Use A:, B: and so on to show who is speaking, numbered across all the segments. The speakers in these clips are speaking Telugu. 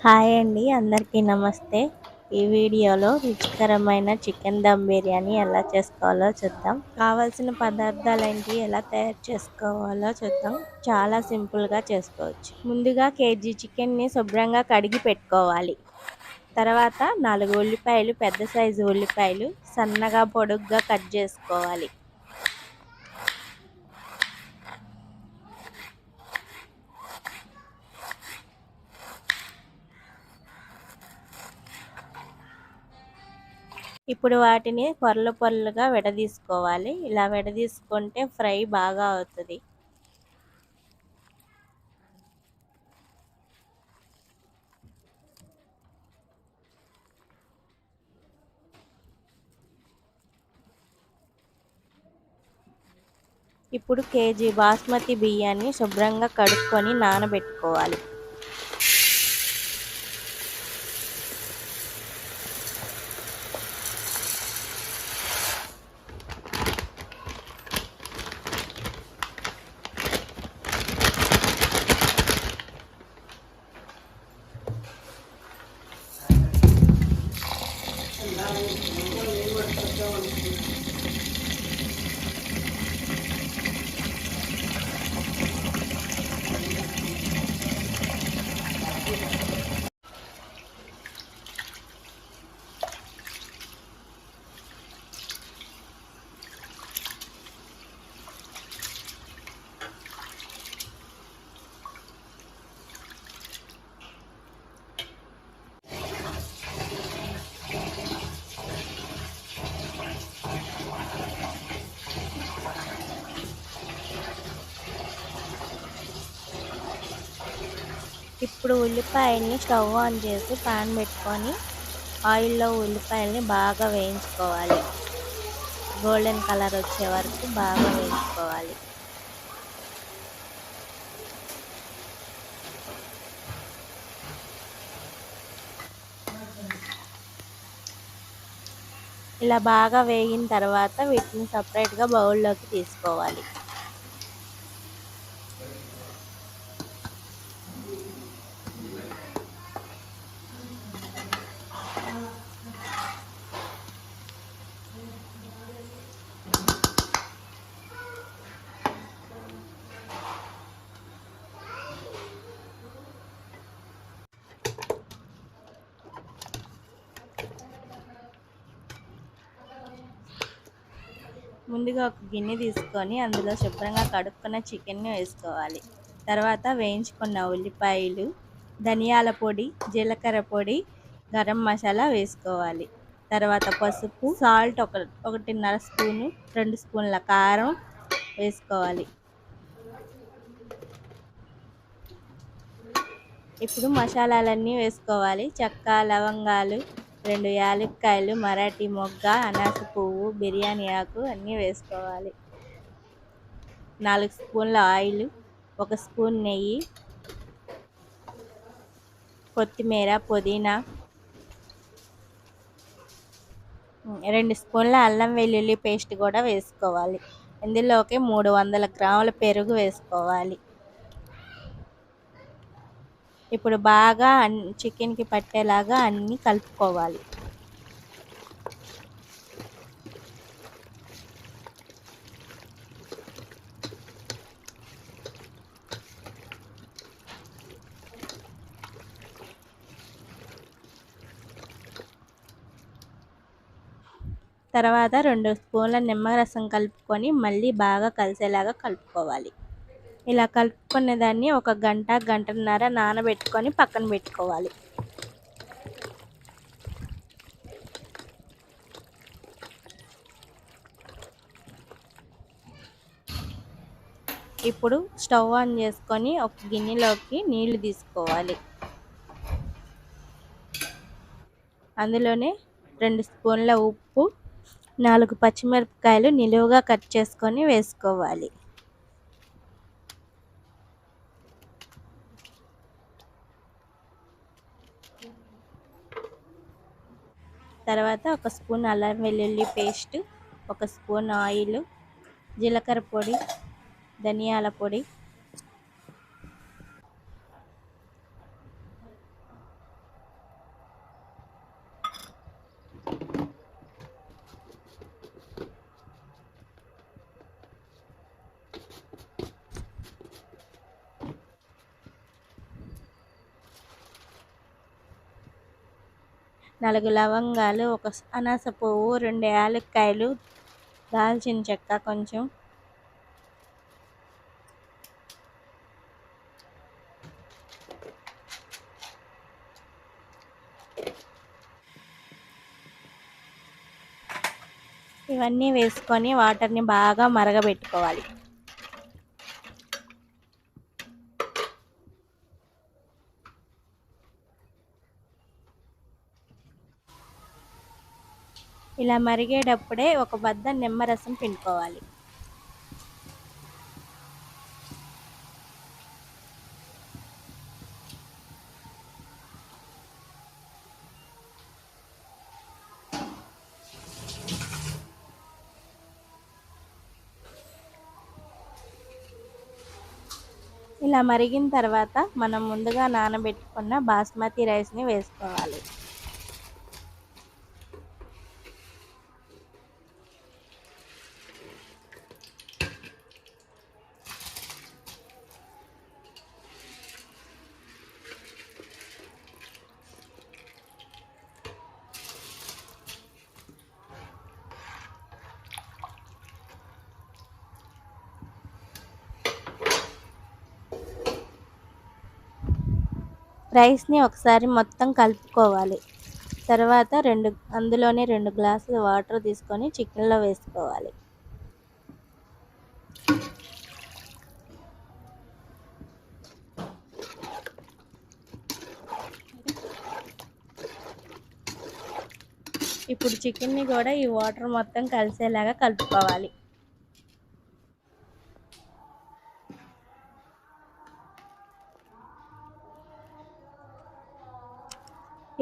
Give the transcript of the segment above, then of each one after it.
A: హాయ్ అండి, అందరికీ నమస్తే. ఈ వీడియోలో రుచికరమైన చికెన్ దమ్ బిర్యానీ ఎలా చేసుకోవాలో చూద్దాం. కావాల్సిన పదార్థాలు ఏంటి, ఎలా తయారు చేసుకోవాలో చూద్దాం. చాలా సింపుల్గా చేసుకోవచ్చు. ముందుగా కేజీ చికెన్ని శుభ్రంగా కడిగి పెట్టుకోవాలి. తర్వాత 4 ఉల్లిపాయలు, పెద్ద సైజు ఉల్లిపాయలు సన్నగా పొడుగ్గా కట్ చేసుకోవాలి. ఇప్పుడు వాటిని పొరలు పొరలుగా విడదీసుకోవాలి. ఇలా విడదీసుకుంటే ఫ్రై బాగా అవుతుంది. ఇప్పుడు కేజీ బాస్మతి బియ్యాన్ని శుభ్రంగా కడుక్కొని నానబెట్టుకోవాలి. ఇప్పుడు ఉల్లిపాయల్ని స్టవ్ ఆన్ చేసి పాన్ పెట్టుకొని ఆయిల్లో ఉల్లిపాయల్ని బాగా వేయించుకోవాలి. గోల్డెన్ కలర్ వచ్చే వరకు బాగా వేయించుకోవాలి. ఇలా బాగా వేగిన తర్వాత వీటిని సపరేట్గా బౌల్లోకి తీసుకోవాలి. ముందుగా ఒక గిన్నె తీసుకొని అందులో శుభ్రంగా కడుక్కున్న చికెన్ని వేసుకోవాలి. తర్వాత వేయించుకున్న ఉల్లిపాయలు, ధనియాల పొడి, జీలకర్ర పొడి, గరం మసాలా వేసుకోవాలి. తర్వాత పసుపు, సాల్ట్ 1.5 స్పూను, 2 స్పూన్ల కారం వేసుకోవాలి. ఇప్పుడు మసాలాలన్నీ వేసుకోవాలి. చెక్క, లవంగాలు, 2 యాలక్కాయలు, మరాఠీ మొగ్గ, అనాస పువ్వు, బిర్యానీ ఆకు అన్నీ వేసుకోవాలి. 4 స్పూన్ల ఆయిల్, 1 స్పూన్ నెయ్యి, కొత్తిమీర, పుదీనా, 2 స్పూన్ల అల్లం వెల్లుల్లి పేస్ట్ కూడా వేసుకోవాలి. ఇందులోకి 300 గ్రాముల పెరుగు వేసుకోవాలి. ఇప్పుడు బాగా చికెన్కి పట్టేలాగా అన్నీ కలుపుకోవాలి. తర్వాత 2 స్పూన్ల నిమ్మరసం కలుపుకొని మళ్ళీ బాగా కలిసేలాగా కలుపుకోవాలి. ఇలా కలుపుకున్న దాన్ని 1 గంట, గంటన్నర నానబెట్టుకొని పక్కన పెట్టుకోవాలి. ఇప్పుడు స్టవ్ ఆన్ చేసుకొని ఒక గిన్నెలోకి నీళ్లు తీసుకోవాలి. అందులోనే 2 స్పూన్ల ఉప్పు, 4 పచ్చిమిరపకాయలు నిలువుగా కట్ చేసుకొని వేసుకోవాలి. తర్వాత 1 స్పూన్ అల్లం వెల్లుల్లి పేస్ట్, 1 స్పూన్ ఆయిల్, జీలకర్ర పొడి, ధనియాల పొడి, 4 లవంగాలు, ఒక అనాస పువ్వు, 2 యాలక్కాయలు, దాల్చిన చెక్క కొంచెం, ఇవన్నీ వేసుకొని వాటర్ని బాగా మరగబెట్టుకోవాలి. ఇలా మరిగేటప్పుడే ఒక బద్ద నిమ్మరసం పిండుకోవాలి. ఇలా మరిగిన తర్వాత మనం ముందుగా నానబెట్టుకున్న బాస్మతి రైస్ని వేసుకోవాలి. రైస్ని ఒకసారి మొత్తం కలుపుకోవాలి. తర్వాత అందులోనే 2 గ్లాసులు వాటర్ తీసుకొని చికెన్లో వేసుకోవాలి. ఇప్పుడు చికెన్ని కూడా ఈ వాటర్ మొత్తం కలిసేలాగా కలుపుకోవాలి.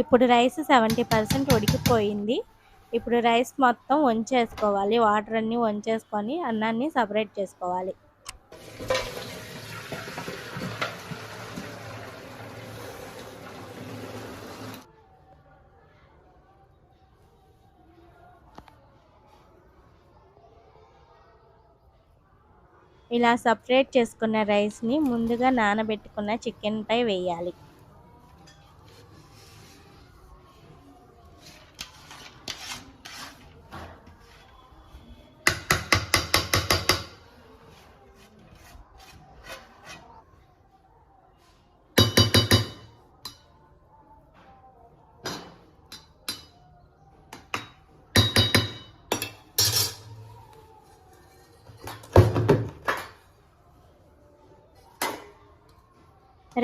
A: ఇప్పుడు రైస్ 70% ఉడికిపోయింది. ఇప్పుడు రైస్ మొత్తం వంచేసుకోవాలి. వాటర్ అన్నీ వంచేసుకొని అన్నాన్ని సపరేట్ చేసుకోవాలి. ఇలా సపరేట్ చేసుకున్న రైస్ని ముందుగా నానబెట్టుకున్న చికెన్పై వేయాలి.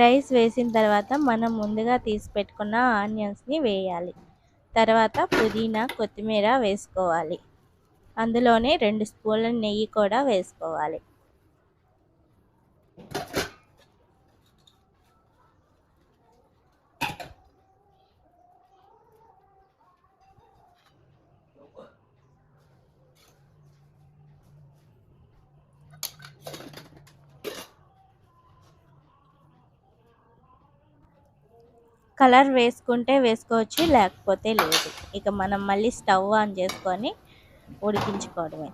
A: రైస్ వేసిన తర్వాత మనం ముందుగా తీసి పెట్టుకున్న ఆనియన్స్ని వేయాలి. తర్వాత పుదీనా, కొత్తిమీర వేసుకోవాలి. అందులోనే 2 స్పూన్ల నెయ్యి కూడా వేసుకోవాలి. కలర్ వేసుకుంటే వేసుకోవచ్చు, లేకపోతే లేదు. ఇక మనం మళ్ళీ స్టవ్ ఆన్ చేసుకొని ఉడికించుకోవడమే.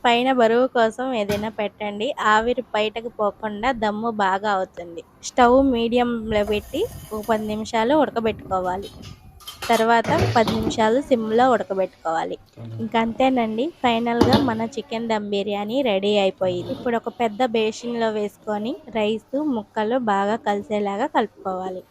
A: పైన బరువు కోసం ఏదైనా పెట్టండి. ఆవిరి బయటకు పోకుండా దమ్ము బాగా అవుతుంది. స్టవ్ మీడియంలో పెట్టి ఒక 10 నిమిషాలు ఉడకబెట్టుకోవాలి. తర్వాత 10 నిమిషాలు సిమ్లో ఉడకబెట్టుకోవాలి. ఇంకంతేనండి, ఫైనల్గా మన చికెన్ దమ్ బిర్యానీ రెడీ అయిపోయింది. ఇప్పుడు ఒక పెద్ద బేసిన్లో వేసుకొని రైస్ ముక్కలు బాగా కలిసేలాగా కలుపుకోవాలి.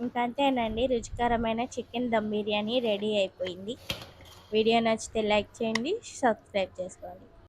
A: ఇంకంతేనండి, రుచికరమైన చికెన్ దమ్ బిర్యానీ రెడీ అయిపోయింది. వీడియో నచ్చితే లైక్ చేయండి, సబ్స్క్రైబ్ చేసుకోండి.